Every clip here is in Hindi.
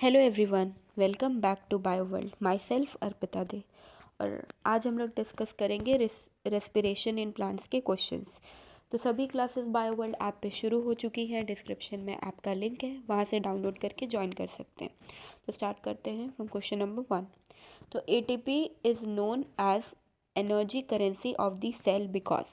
Hello everyone, welcome back to bio world. Myself Arpita Dey. और आज हम लोग डिस्कस करेंगे रेस्पिरेशन इन प्लांट्स के क्वेश्चंस। तो सभी क्लासेस बायो वर्ल्ड ऐप पे शुरू हो चुकी हैं। डिस्क्रिप्शन में ऐप का लिंक है, वहाँ से डाउनलोड करके ज्वाइन कर सकते हैं। तो स्टार्ट करते हैं फ्रॉम क्वेश्चन नंबर 1। तो ATP is known as energy currency of the cell because.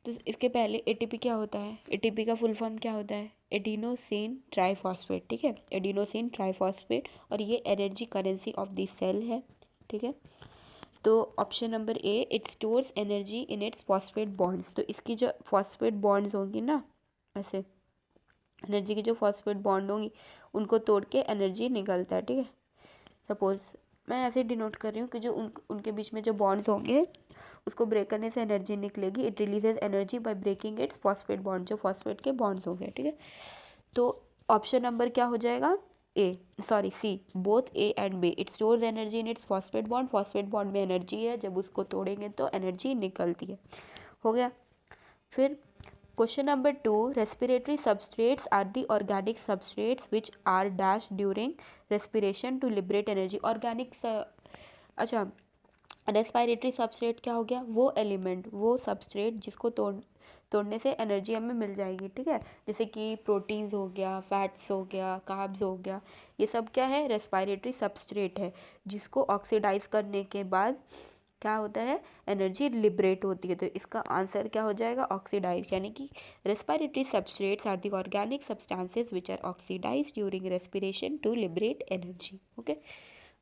तो इसके पहले एटीपी क्या होता है? एटीपी का फुल फॉर्म क्या होता है? Adenosine triphosphate. ठीक है, एडिनोसिन ट्राइफॉस्फेट। और ये energy currency of the cell है। ठीक है, तो option number A, it stores energy in its phosphate bonds. तो इसकी जो फॉस्फेट बॉन्ड्स होंगी ना, ऐसे एनर्जी की जो फॉस्फेट बॉन्ड होंगी उनको तोड़ के एनर्जी निकलता है। ठीक है, सपोज मैं ऐसे डिनोट कर रही हूँ कि जो उनके बीच में जो बॉन्ड्स होंगे उसको ब्रेक करने से एनर्जी निकलेगी। It releases energy by breaking its phosphate bond, जो फॉस्फेट के बॉन्ड्स हो गए। ठीक है, तो ऑप्शन नंबर क्या हो जाएगा? C, both A and B. It stores energy in its phosphate bond. Phosphate bond में एनर्जी है, जब उसको तोड़ेंगे तो एनर्जी निकलती है। हो गया। फिर question number 2, respiratory substrates are the organic substrates which are dash during respiration to liberate energy. Organic अच्छा, रेस्पिरेटरी सबस्ट्रेट क्या हो गया? वो एलिमेंट, वो सबस्ट्रेट जिसको तोड़ने से एनर्जी हमें मिल जाएगी। ठीक है, जैसे कि प्रोटीन्स हो गया, फैट्स हो गया, कार्ब्स हो गया, ये सब क्या है? रेस्पिरेटरी सबस्ट्रेट है, जिसको ऑक्सीडाइज करने के बाद क्या होता है? एनर्जी लिबरेट होती है। तो इसका आंसर क्या हो जाएगा? ऑक्सीडाइज। यानी कि respiratory substrates are the organic substances which are oxidise during respiration to liberate energy. Okay.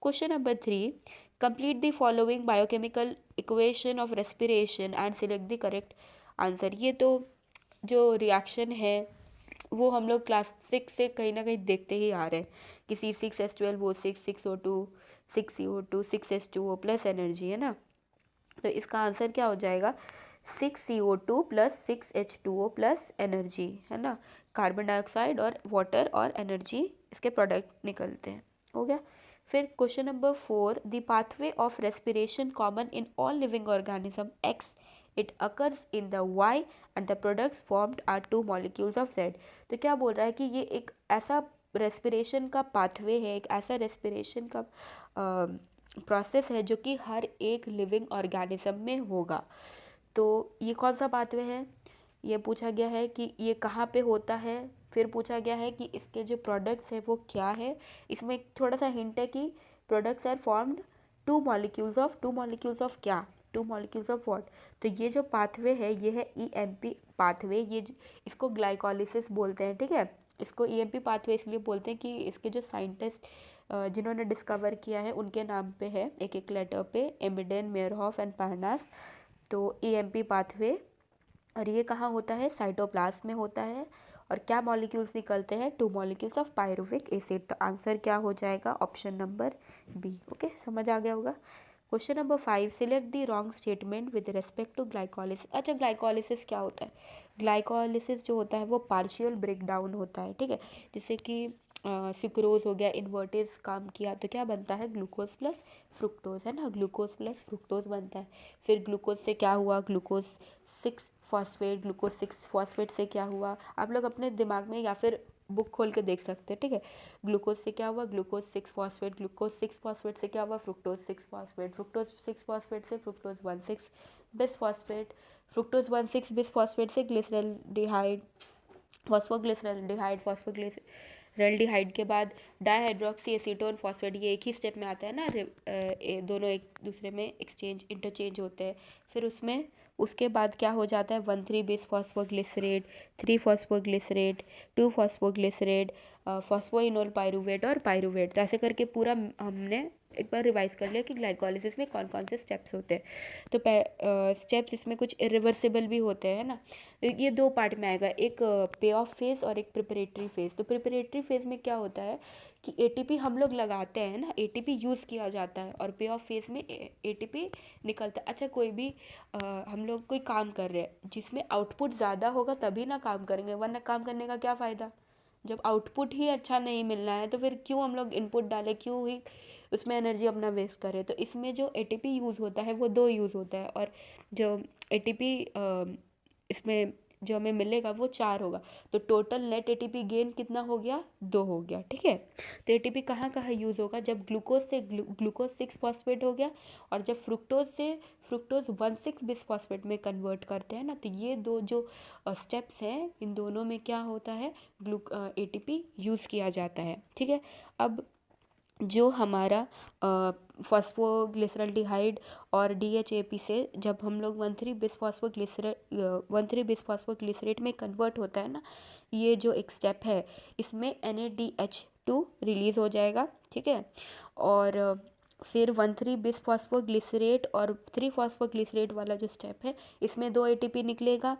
Question number 3, complete the following biochemical equation of respiration and select the correct answer. ये तो जो रिएक्शन है वो हम लोग क्लास 6 से कहीं ना कहीं देखते ही आ रहे हैं कि C6H12O6 6O2 6CO2 6H2O plus energy है ना। तो इसका आंसर क्या हो जाएगा? 6CO2 plus 6H2O plus energy है ना। कार्बन डाइऑक्साइड और वाटर और एनर्जी इसके प्रोडक्ट निकलते हैं। हो गया। फिर question number 4, the pathway of respiration common in all living organism X, it occurs in the Y and the products formed are 2 molecules of Z. तो क्या बोल रहा है कि ये एक ऐसा रेस्पिरेशन का पाथवे है, एक ऐसा रेस्पिरेशन का प्रोसेस है जो कि हर एक लिविंग ऑर्गेनिज्म में होगा। तो ये कौन सा पाथवे है? ये पूछा गया है कि ये कहाँ पे होता है। फिर पूछा गया है कि इसके जो प्रोडक्ट्स है वो क्या है। इसमें एक थोड़ा सा हिंट है कि products are formed two molecules of क्या? Two molecules of what? तो ये जो पाथवे है ये है EMP पाथवे। इसको ग्लाइकोलिसिस बोलते हैं। ठीक है, इसको EMP पाथवे इसलिए बोलते हैं कि इसके जो साइंटिस्ट जिन्होंने डिस्कवर किया है उनके नाम पे है, एक एक लेटर पे, एमिडेन, मेयरहॉफ एंड पार्नास। तो EMP पाथवे, और ये कहाँ होता है? साइटोप्लाज्म में होता है। और क्या मॉलिक्यूल्स निकलते हैं? 2 मॉलिक्यूल्स ऑफ पायरुविक एसिड। तो आंसर क्या हो जाएगा? Option number B. ओके, समझ आ गया होगा। Question number 5, select the wrong statement with respect to glycolysis. अच्छा, ग्लाइकोलिसिस क्या होता है? ग्लाइकोलिसिस जो होता है वो पार्शियल ब्रेक डाउन होता है। ठीक है, जैसे कि सुक्रोज हो गया, इन्वर्टेज काम किया तो क्या बनता है? ग्लूकोज प्लस फ्रुक्टोज, है ना। ग्लूकोज प्लस फ्रुक्टोज बनता है। फिर ग्लूकोज से क्या हुआ? Glucose 6 phosphate. ग्लूकोज 6 फॉस्फेट से क्या हुआ? आप लोग अपने दिमाग में या फिर बुक खोल के देख सकते हैं। ठीक है, ग्लूकोज से क्या हुआ? Glucose 6 phosphate. ग्लूकोज 6 फॉस्फेट से क्या हुआ? Fructose 6 phosphate. फ्रुक्टोज 6 फॉस्फेट से fructose 1,6 bis phosphate. Fructose 1,6 bis phosphate से ग्लिसरल्डिहाइड, फॉस्फोग्लिसरल्डिहाइड के बाद डाईहाइड्रोक्सी एसीटोन फॉस्फेट। ये एक ही स्टेप में आता है ना, दोनों एक दूसरे में इंटरचेंज होते हैं। फिर उसमें उसके बाद क्या हो जाता है? 1,3 बिस phosphoglycerate, 3 phosphoglycerate, 2 phosphoglycerate, phosphoenol pyruvate और पाइरुवेट। तो ऐसे करके पूरा हमने एक बार रिवाइज कर लिया कि ग्लाइकोलिसिस में कौन कौन से स्टेप्स होते हैं। तो स्टेप्स इसमें कुछ इरिवर्सिबल भी होते हैं ना। ये 2 पार्ट में आएगा, एक पे ऑफ फेज और एक प्रिपरेटरी फेज। तो प्रिपरेटरी फेज में क्या होता है कि ATP हम लोग लगाते हैं ना, ATP यूज़ किया जाता है, और पे ऑफ फेज में ATP निकलता है। अच्छा, कोई भी हम लोग कोई काम कर रहे हैं जिसमें आउटपुट ज़्यादा होगा तभी ना काम करेंगे, वरना काम करने का क्या फ़ायदा? जब आउटपुट ही अच्छा नहीं मिलना है तो फिर क्यों हम लोग इनपुट डालें, क्यों ही उसमें एनर्जी अपना वेस्ट करें। तो इसमें जो ATP यूज़ होता है वो 2 यूज़ होता है। और जो ATP इसमें जो हमें मिलेगा वो 4 होगा। तो टोटल नेट एटीपी गेन कितना हो गया, 2 हो गया। ठीक है, तो एटीपी कहाँ कहाँ यूज़ होगा, जब ग्लूकोज से ग्लूकोज 6 फॉस्फेट हो गया और जब फ्रुक्टोज से फ्रुक्टोज 1,6 बिसफॉस्फेट में कन्वर्ट करते हैं ना, तो ये दो जो स्टेप्स हैं इन दोनों में क्या होता है, एटीपी यूज़ किया जाता है। ठीक है, अब जो हमारा फॉस्फोग्लिसरल्डिहाइड और DHAP से जब हम लोग 1,3 बिसफॉस्फोग्लिसरेट में कन्वर्ट होता है ना, ये जो एक स्टेप है इसमें NADH2 रिलीज़ हो जाएगा। ठीक है, और फिर 1,3 बिसफॉस्फोग्लिसरेट और 3 फॉस्फोग्लिसरेट वाला जो स्टेप है इसमें 2 ATP निकलेगा,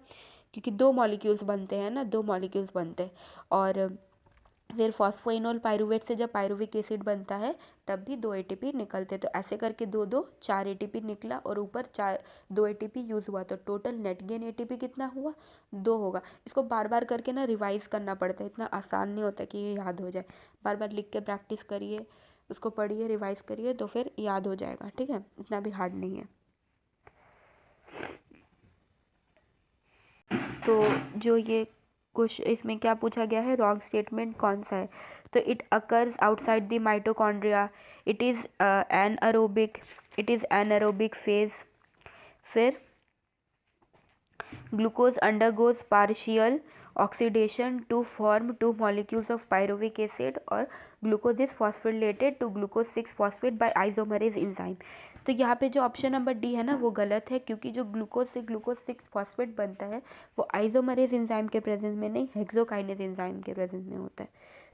क्योंकि 2 मॉलिक्यूल्स बनते हैं ना, 2 मॉलिक्यूल्स बनते हैं। और फिर फॉस्फोइनोल पायरुवेट से जब पायरुविक एसिड बनता है तब भी 2 ATP निकलते। तो ऐसे करके 4 ATP निकला और ऊपर 2 ATP यूज़ हुआ, तो टोटल नेट गेन ATP कितना हुआ, 2 होगा। इसको बार बार करके ना रिवाइज करना पड़ता है, इतना आसान नहीं होता कि ये याद हो जाए। बार बार लिख के प्रैक्टिस करिए, उसको पढ़िए, रिवाइज करिए, तो फिर याद हो जाएगा। ठीक है, इतना भी हार्ड नहीं है। तो जो ये कुछ इसमें क्या पूछा गया है, रॉन्ग स्टेटमेंट कौन सा है, तो it occurs outside the mitochondria, it is anaerobic phase. फिर glucose undergoes partial oxidation to form 2 molecules of pyruvic acid और glucose is phosphorylated to glucose 6 phosphate by isomerase enzyme. तो यहाँ पे जो ऑप्शन नंबर डी है ना वो गलत है, क्योंकि जो ग्लूकोज से ग्लूकोज 6 फॉस्फेट बनता है वो आइसोमरेज एंजाइम के प्रेजेंस में नहीं, हेक्सोकाइनेज एंजाइम के प्रेजेंस में होता है।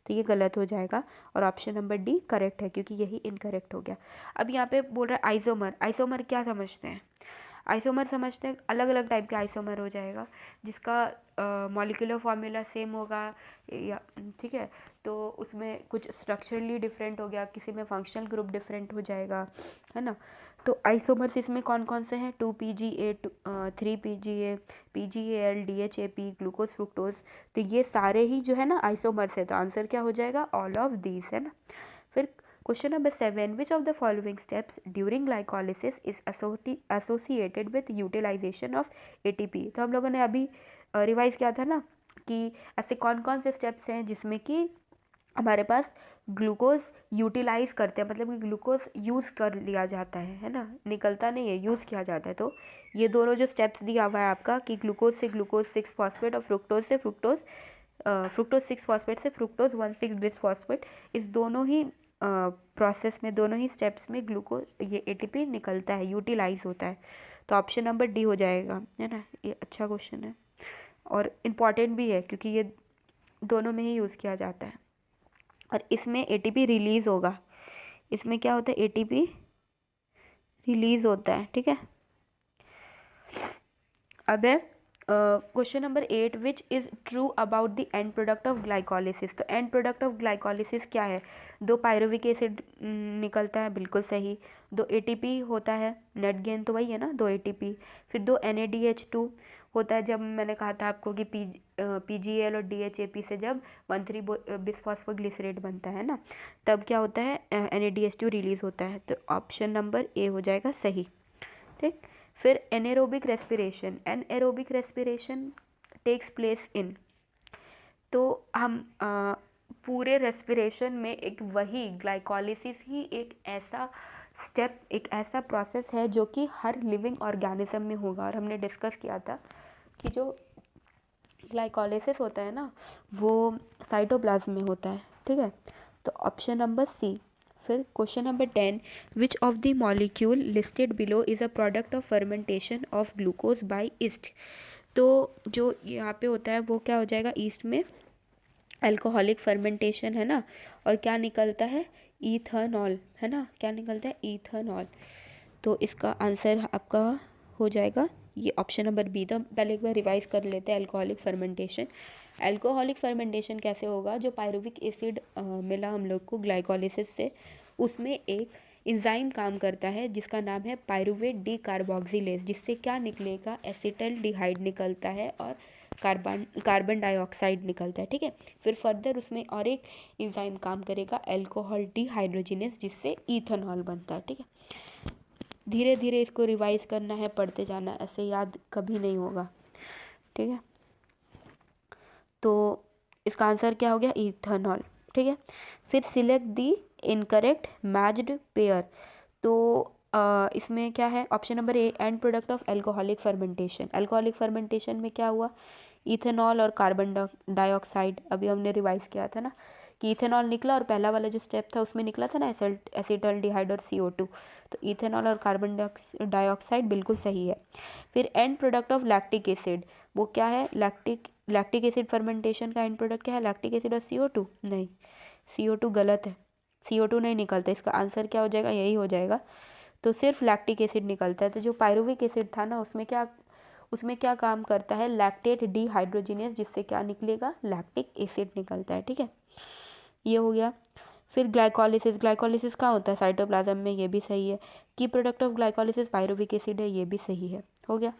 तो ये गलत हो जाएगा और ऑप्शन नंबर डी करेक्ट है, क्योंकि यही इनकरेक्ट हो गया। अब यहाँ पे बोल रहा है आइसोमर, आइसोमर क्या समझते हैं, आइसोमर समझते हैं अलग अलग टाइप के आइसोमर हो जाएगा, जिसका मॉलिक्यूलर फार्मूला सेम होगा या ठीक है, तो उसमें कुछ स्ट्रक्चरली डिफरेंट हो गया, किसी में फंक्शनल ग्रुप डिफरेंट हो जाएगा, है ना। तो आइसोमर्स इसमें कौन कौन से हैं, 2PGA 3PGA PGAL DHAP glucose fructose, तो ये सारे ही जो है ना आइसोमर्स है। तो आंसर क्या हो जाएगा, ऑल ऑफ दीज, है ना। फिर question number 7, which of the following steps during glycolysis is associated with utilisation of ATP। तो हम लोगों ने अभी रिवाइज किया था ना कि ऐसे कौन कौन से स्टेप्स हैं जिसमें कि हमारे पास ग्लूकोज यूटिलाइज करते हैं, मतलब कि ग्लूकोज यूज़ कर लिया जाता है ना, निकलता नहीं है, यूज़ किया जाता है। तो ये दोनों जो स्टेप्स दिया हुआ है आपका कि ग्लूकोज से ग्लूकोज 6 फॉस्फेट और फ्रुक्टोज से फ्रुक्टोज 6 फॉस्फेट से फ्रुक्टोज 1,6 बिसफॉस्फेट, इस दोनों ही प्रोसेस में, दोनों ही स्टेप्स में ग्लूकोज ये ATP निकलता है, यूटिलाइज होता है। तो ऑप्शन नंबर डी हो जाएगा, है ना। ये अच्छा क्वेश्चन है और इम्पॉर्टेंट भी है, क्योंकि ये दोनों में ही यूज़ किया जाता है। और इसमें ATP रिलीज़ होगा, इसमें क्या होता है, ATP रिलीज़ होता है। ठीक है, अब है question number 8, which is true about the end product of glycolysis. तो एंड प्रोडक्ट ऑफ ग्लाइकोलिसिस क्या है, 2 पायरुविक एसिड निकलता है, बिल्कुल सही। 2 ATP होता है, नेट गेन तो वही है ना, 2 ATP। फिर 2 NADH2 होता है, जब मैंने कहा था आपको कि PGAL और DHAP से जब 1,3 बिसफॉस्फोग्लिसरेट बनता है ना, तब क्या होता है, NADH2 रिलीज़ होता है। तो ऑप्शन नंबर ए हो जाएगा सही। ठीक, फिर anaerobic respiration, anaerobic respiration takes place in, तो हम पूरे रेस्पिरेशन में एक वही ग्लाइकोलिसिस ही एक ऐसा स्टेप, एक ऐसा प्रोसेस है जो कि हर लिविंग ऑर्गेनिज्म में होगा। और हमने डिस्कस किया था कि जो ग्लाइकोलिसिस होता है ना वो साइटोप्लाज्म में होता है। ठीक है, तो ऑप्शन नंबर सी। फिर question number 10, which of the molecule listed below is a product of fermentation of glucose by yeast. तो जो यहाँ पे होता है वो क्या हो जाएगा, ईस्ट में अल्कोहलिक फर्मेंटेशन है ना, और क्या निकलता है, इथेनॉल, है ना, क्या निकलता है, इथेनॉल। तो इसका आंसर आपका हो जाएगा ये ऑप्शन नंबर बी। तो पहले एक बार रिवाइज कर लेते हैं, अल्कोहलिक फर्मेंटेशन। अल्कोहलिक फर्मेंटेशन कैसे होगा, जो पायरुविक एसिड मिला हम लोग को ग्लाइकोलिसिस से, उसमें एक इंजाइम काम करता है जिसका नाम है पायरुवेट डी कार्बोक्सिलेज, जिससे क्या निकलेगा, एसिटल्डिहाइड निकलता है और कार्बन डाइऑक्साइड निकलता है। ठीक है, फिर फर्दर उसमें और एक इंजाइम काम करेगा, अल्कोहल डीहाइड्रोजिनेस, जिससे इथेनॉल बनता है। ठीक है, धीरे धीरे इसको रिवाइज करना है, पढ़ते जाना, ऐसे याद कभी नहीं होगा। ठीक है। तो इसका आंसर क्या हो गया, इथेनॉल। ठीक है, फिर select the incorrect matched pair. तो इसमें क्या है, option number A and product of alcoholic fermentation. Alcoholic fermentation में क्या हुआ, इथेनॉल और कार्बन डाइऑक्साइड। अभी हमने रिवाइज किया था ना कि इथेनॉल निकला और पहला वाला जो स्टेप था उसमें निकला था ना एसिटल्डिहाइड और CO2। तो इथेनॉल और कार्बन डाइऑक्साइड बिल्कुल सही है। फिर and product of lactic acid, वो क्या है, लैक्टिक एसिड फर्मेंटेशन का एंड प्रोडक्ट क्या है, लैक्टिक एसिड और CO2। नहीं, CO2 गलत है, CO2 नहीं निकलता। इसका आंसर क्या हो जाएगा, यही हो जाएगा। तो सिर्फ लैक्टिक एसिड निकलता है। तो जो पायरुविक एसिड था ना, उसमें क्या काम करता है, लैक्टेट डीहाइड्रोजिनेज, जिससे क्या निकलेगा, लैक्टिक एसिड निकलता है। ठीक है, ये हो गया। फिर ग्लाइकोलिसिस, ग्लाइकोलिसिस कहाँ होता है, साइटोप्लाज्म में, ये भी सही है। Key product of glycolysis pyruvic acid है, ये भी सही है, हो गया।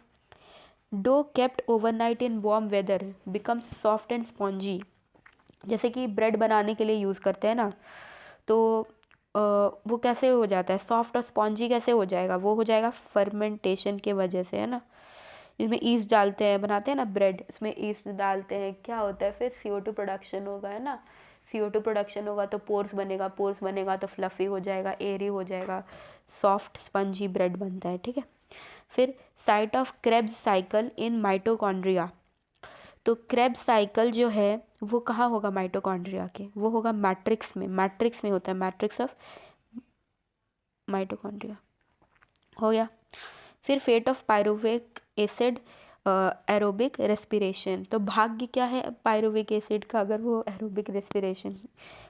Dough kept overnight in warm weather becomes soft and spongy. जैसे कि ब्रेड बनाने के लिए यूज़ करते हैं ना, तो वो कैसे हो जाता है, सॉफ्ट और स्पॉन्जी कैसे हो जाएगा, वो हो जाएगा फर्मेंटेशन के वजह से, है ना। इसमें ईस्ट डालते हैं, बनाते हैं ना ब्रेड, इसमें ईस्ट डालते हैं, क्या होता है, फिर CO2 प्रोडक्शन होगा, है ना। CO2 प्रोडक्शन होगा तो पोर्स बनेगा तो फ्लफी हो जाएगा, एयरी हो जाएगा, सॉफ्ट स्पंजी ब्रेड बनता है। ठीक है, फिर site of Krebs cycle in mitochondria. तो क्रेब्स साइकिल जो है वो कहाँ होगा, माइटोकॉन्ड्रिया के, वो होगा मैट्रिक्स में, मैट्रिक्स में होता है, मैट्रिक्स ऑफ माइटोकॉन्ड्रिया, हो गया। फिर fate of pyruvic acid aerobic respiration. तो भाग्य क्या है पायरुविक एसिड का, अगर वो एरोबिक रेस्पिरेशन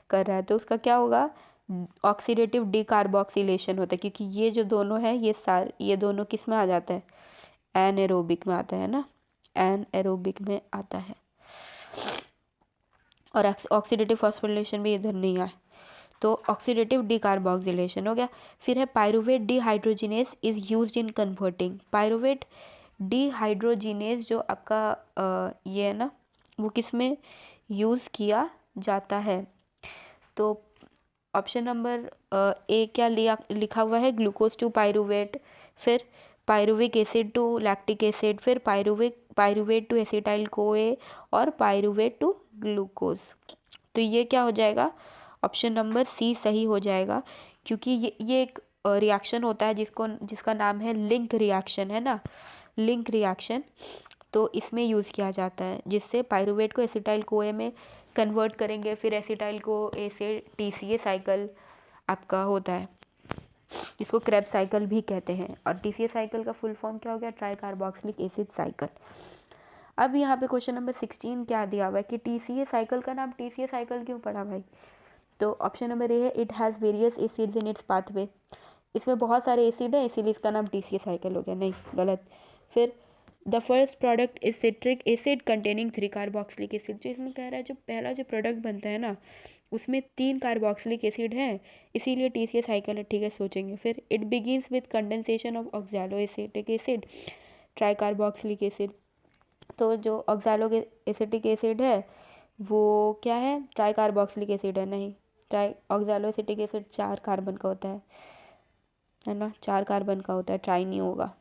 कर रहा है तो उसका क्या होगा, ऑक्सीडेटिव डीकार्बोक्सिलेशन होता है, क्योंकि ये जो दोनों है ये दोनों किस में आ जाता है, एनएरोबिक में आता है ना, एनएरोबिक में आता है। और ऑक्सीडेटिव फॉस्फोरिलेशन भी इधर नहीं आए, तो ऑक्सीडेटिव डीकार्बोक्सिलेशन हो गया। फिर है pyruvate dehydrogenase is used in converting. Pyruvate dehydrogenase जो आपका ये है ना, वो किस में यूज़ किया जाता है। तो ऑप्शन नंबर ए क्या लिखा हुआ है, ग्लूकोज टू पायरुवेट, फिर pyruvic acid to lactic acid, फिर पायरुवेट टू एसिटाइल कोए, और पायरुवेट टू ग्लूकोज। तो ये क्या हो जाएगा, ऑप्शन नंबर सी सही हो जाएगा, क्योंकि ये एक रिएक्शन होता है जिसका नाम है लिंक रिएक्शन, है ना, लिंक रिएक्शन। तो इसमें यूज़ किया जाता है, जिससे पायरुवेट को एसिटाइल कोए में कन्वर्ट करेंगे, फिर एसिटाइल को ए से TCA साइकिल आपका होता है, जिसको क्रेब्स साइकिल भी कहते हैं। और TCA साइकिल का फुल फॉर्म क्या हो गया, ट्राई कार्बोक्सिलिक एसिड साइकिल। अब यहाँ पे क्वेश्चन नंबर 16 क्या दिया हुआ है कि TCA साइकिल का नाम TCA साइकिल क्यों पड़ा भाई। तो ऑप्शन नंबर ए है, it has various acids in its pathway. इसमें बहुत सारे एसिड है इसीलिए इसका नाम TCA साइकिल हो गया, नहीं गलत। फिर the first product is citric acid containing 3 carboxylic acid. जो इसमें कह रहा है जो पहला जो प्रोडक्ट बनता है ना उसमें 3 कार्बोक्सिलिक एसिड है, इसीलिए TCA साइकिल है, ठीक है सोचेंगे। फिर it begins with condensation of oxalo acetic acid try carboxylic acid. तो जो ऑक्सैलो एसिटिक एसिड है वो क्या है, ट्राई कार्बोक्सिलिक एसिड है, नहीं, try oxalo acetic acid 4 carbon का होता है ना, 4 कार्बन का होता है, ट्राई नहीं होगा।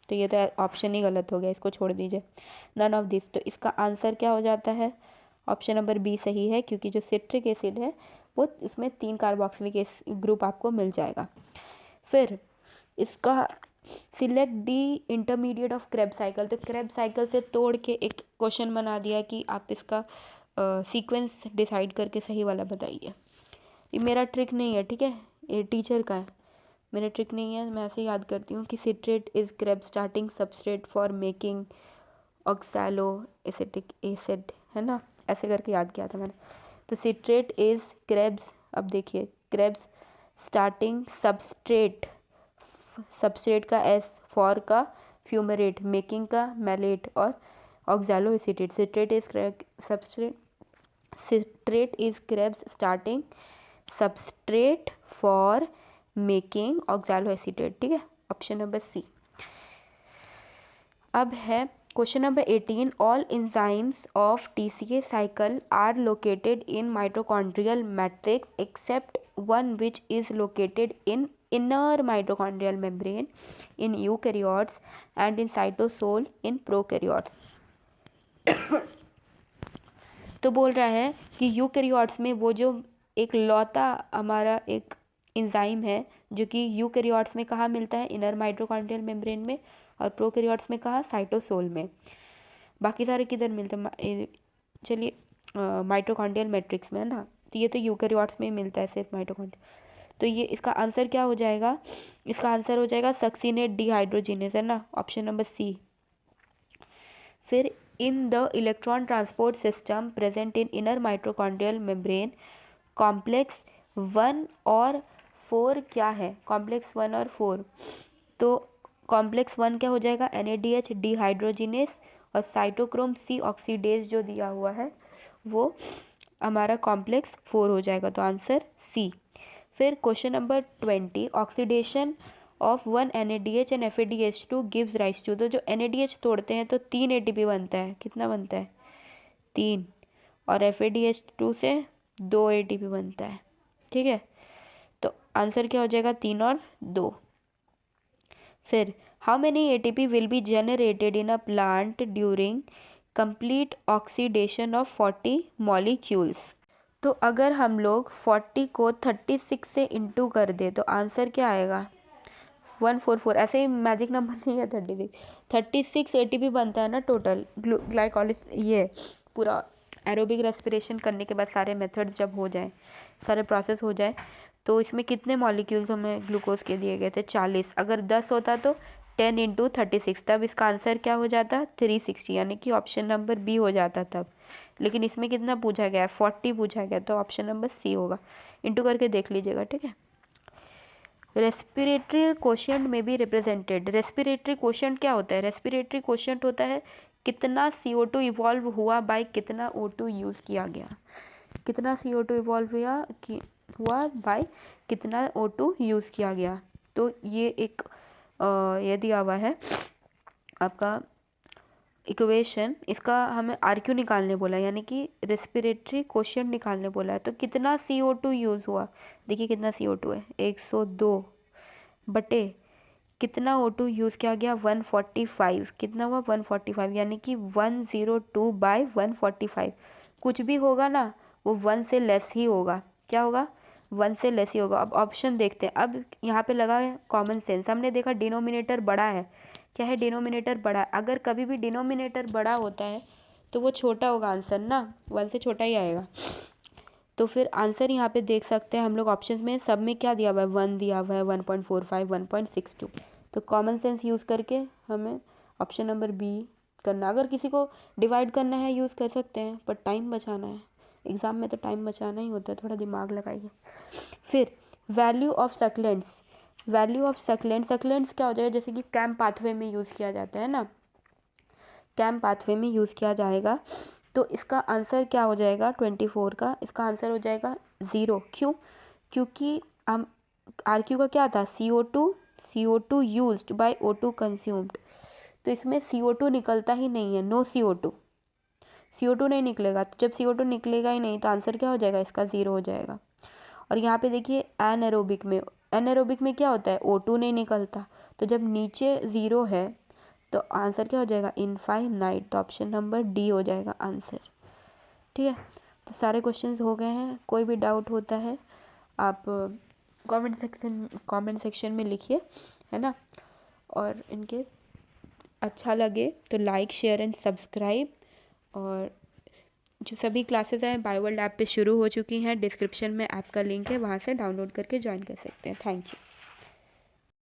तो ये तो ऑप्शन ही गलत हो गया, इसको छोड़ दीजिए, नन ऑफ दिस। तो इसका आंसर क्या हो जाता है, ऑप्शन नंबर बी सही है, क्योंकि जो सिट्रिक एसिड है वो इसमें 3 कार्बोक्सिलिक ग्रुप आपको मिल जाएगा। फिर इसका select the intermediate of Krebs cycle. तो क्रेब साइकिल से तोड़ के एक क्वेश्चन बना दिया कि आप इसका सीक्वेंस डिसाइड करके सही वाला बताइए। ये मेरा ट्रिक नहीं है, ठीक है, ये टीचर का है, मेरा ट्रिक नहीं है, मैं ऐसे याद करती हूँ कि citrate is Kreb starting substrate for making oxaloacetic acid, है ना, ऐसे करके याद किया था मैंने। तो सिट्रेट इज क्रेब्स, अब देखिए क्रेब्स स्टार्टिंग सबस्ट्रेट, सबस्ट्रेट का एस, फॉर का फ्यूमरेट, मेकिंग का मैलेट, और oxaloacetate. Citrate is substrate, citrate is Krebs starting substrate for making oxaloacetate, ठीक है, ऑप्शन नंबर सी। अब है question number 18, all enzymes of TCA cycle are located in mitochondrial matrix except one which is located in inner mitochondrial membrane in eukaryotes and in cytosol in prokaryotes. तो बोल रहा है कि यूकैरियोट्स में वो जो एक लौता हमारा एक एंजाइम है जो कि यूकैरियोट्स में कहाँ मिलता है, इनर माइटोकॉन्ड्रियल मेम्ब्रेन में, और प्रोकैरियोट्स में कहाँ, साइटोसोल में। बाकी सारे किधर मिलते हैं, चलिए माइटोकॉन्ड्रियल मैट्रिक्स में है ना, तो ये तो यूकैरियोट्स में ही मिलता है सिर्फ माइटोकॉन्ड्रिया। तो ये इसका आंसर क्या हो जाएगा, इसका आंसर हो जाएगा सक्सिनेट डिहाइड्रोजिनेस, है ना, ऑप्शन नंबर सी। फिर in the electron transport system present in inner mitochondrial membrane complex 1 और 4 क्या है, कॉम्प्लेक्स 1 और 4, तो कॉम्प्लेक्स 1 क्या हो जाएगा, NADH डिहाइड्रोजिनेस, और साइटोक्रोम C ऑक्सीडेज जो दिया हुआ है वो हमारा कॉम्प्लेक्स 4 हो जाएगा, तो आंसर सी। फिर question number 20, oxidation of 1 NADH and FADH2 gives rise to, तो जो NADH तोड़ते हैं तो 3 ATP बनता है, कितना बनता है, 3, और FADH2 से 2 ATP बनता है, ठीक है, तो आंसर क्या हो जाएगा, 3 और 2। फिर how many ATP will be generated in a plant during complete oxidation of 40 molecules, तो अगर हम लोग 40 को 36 से इंटू कर दे तो आंसर क्या आएगा, 144, ऐसे ही मैजिक नंबर नहीं है 36 ATP बनता है ना टोटल ग्लाइकोलिस, ये पूरा एरोबिक रेस्पिरेशन करने के बाद सारे मेथड्स जब हो जाए, सारे प्रोसेस हो जाए, तो इसमें कितने मॉलिक्यूल्स हमें ग्लूकोज के दिए गए थे, 40, अगर 10 होता तो 10 × 36, तब इसका आंसर क्या हो जाता, 360, यानी कि ऑप्शन नंबर बी हो जाता तब। लेकिन इसमें कितना पूछा गया है, 40 पूछा गया, तो ऑप्शन नंबर सी होगा, इंटू करके देख लीजिएगा, ठीक है। रेस्पिरेटरी क्वोशिएंट में भी रिप्रेजेंटेड, रेस्पिरेटरी क्वोशिएंट क्या होता है, रेस्पिरेटरी क्वोशिएंट होता है कितना CO2 इवॉल्व हुआ बाय कितना O2 यूज़ किया गया, कितना CO2 इवॉल्व हुआ बाय कितना O2 यूज़ किया गया, तो ये एक ये दिया हुआ है आपका इक्वेशन, इसका हमें RQ निकालने बोला है, यानी कि रेस्पिरेटरी क्वोशिएंट निकालने बोला है, तो कितना CO2 यूज़ हुआ, देखिए कितना CO2 है, 102 बटे कितना O2 यूज़ किया गया, 145, कितना हुआ 145, यानी कि 102/145, कुछ भी होगा ना वो 1 से लेस ही होगा, क्या होगा, 1 से लेस ही होगा। अब ऑप्शन देखते हैं, अब यहाँ पे लगा है कॉमन सेंस, हमने देखा डिनोमिनेटर बड़ा है, क्या है, डिनोमिनेटर बड़ा है, अगर कभी भी डिनोमिनेटर बड़ा होता है तो वो छोटा होगा आंसर ना, 1 से छोटा ही आएगा, तो फिर आंसर यहाँ पे देख सकते हैं हम लोग ऑप्शन में, सब में क्या दिया हुआ है, 1 दिया हुआ है, 1.45, 1.62, तो कॉमन सेंस यूज़ करके हमें ऑप्शन नंबर बी करना, अगर किसी को डिवाइड करना है यूज़ कर सकते हैं, पर टाइम बचाना है, एग्ज़ाम में तो टाइम बचाना ही होता है, थोड़ा दिमाग लगाइए। फिर value of succulents, value of succulents क्या हो जाएगा, जैसे कि कैम पाथवे में यूज़ किया जाता है ना, कैम पाथवे में यूज़ किया जाएगा, तो इसका आंसर क्या हो जाएगा, 24 का इसका आंसर हो जाएगा 0, क्यों, क्योंकि हम RQ का क्या था, CO2 used by O2 consumed, तो इसमें CO2 निकलता ही नहीं है, नो CO2 नहीं निकलेगा, तो जब CO2 निकलेगा ही नहीं तो आंसर क्या हो जाएगा, इसका 0 हो जाएगा। और यहाँ पे देखिए एनएरोबिक में क्या होता है, O2 नहीं निकलता, तो जब नीचे 0 है तो आंसर क्या हो जाएगा, इनफाइनाइट, तो ऑप्शन नंबर डी हो जाएगा आंसर, ठीक है। तो सारे क्वेश्चंस हो गए हैं, कोई भी डाउट होता है आप कमेंट सेक्शन में लिखिए, है ना, और इनके अच्छा लगे तो लाइक शेयर एंड सब्सक्राइब, और जो सभी क्लासेस हैं बायोवर्ल्ड ऐप पे शुरू हो चुकी हैं, डिस्क्रिप्शन में ऐप का लिंक है, वहाँ से डाउनलोड करके ज्वाइन कर सकते हैं। Thank you.